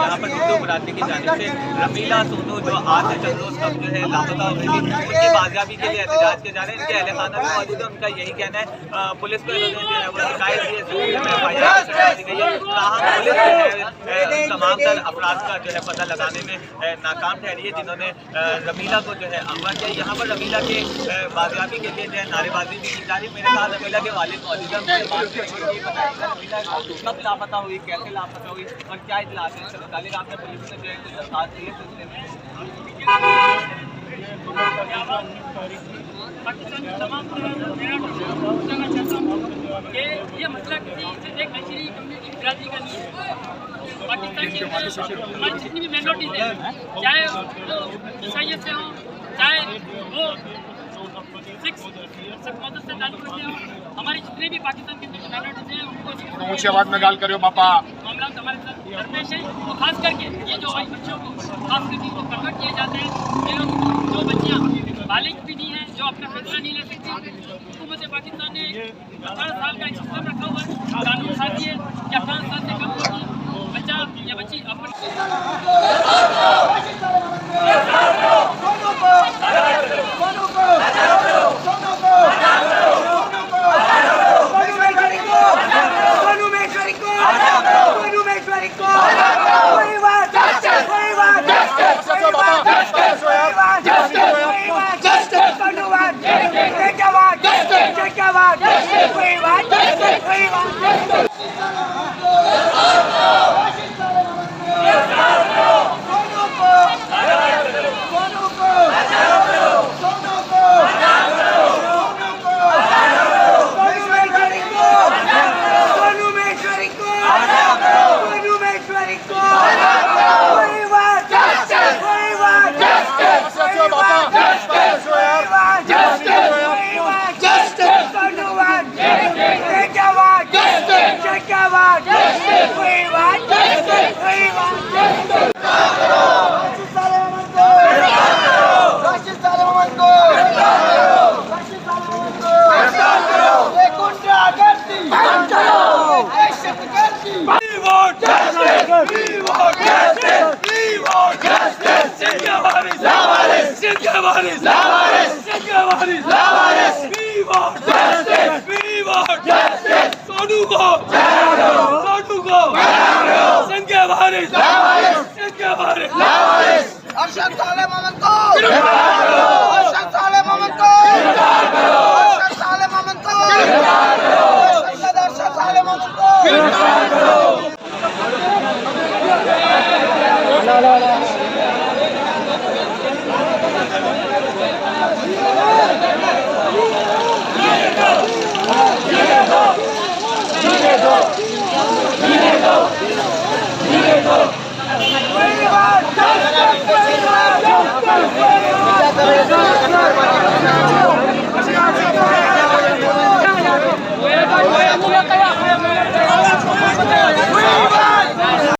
यहाँ पर हिंदू बरादरी की जानिब से रमीला सोनू जो आज से चंद रोज कब जो है लापता हो गई थी, उनकी बाजियाबी के लिए एहतजाज किए जा रहे हैं। इनके अहले खाना भी मौजूद है, उनका यही कहना है पुलिस को इन्होंने जो है वो शिकायत दी है, दी गई है, पुलिस तमाम तर अफराद का जो है पता लगाने में नाकाम ठहरी है जिन्होंने रमीला को जो है अगवा किया। यहाँ पर रमीला के बाजियाबी के लिए जो है नारेबाजी भी की जा रही है। मेरे साथ रमीला के वालिद मौजूद है, कब लापता हुई, कैसे लापता हुई और क्या इतलात है? तालिक आपने पुलिस से जो है दरखास्त दी है सिलसिले में? पाकिस्तान तमाम कि ये मसला किसी एक नशीली बिरादरी का नहीं है। पाकिस्तान के अंदर हमारी जितनी भी माइनॉरिटीज हैं, चाहे वो ईसाइयत से हों, चाहे वो सिख मदद से ताल्लुक रखते हों, हमारी जितने भी पाकिस्तान के अंदर माइनॉरिटीज हैं उनको ऊंची आवाज में गाल करो बापा। मामला हमारे साथ दरपेश है। तो खास करके ये जो हमारे बच्चों को खास करके जो कन्वर्ट किए जाते हैं, जो बच्चियाँ बालिग भी नहीं है, जो अपना फैसला नहीं ले सकती, हुकूमत पाकिस्तान ने 18 साल का एक सिस्टम रखा हुआ है, कानून साथी है कि 18 साल से कम होगी बच्चा या बच्ची अपनी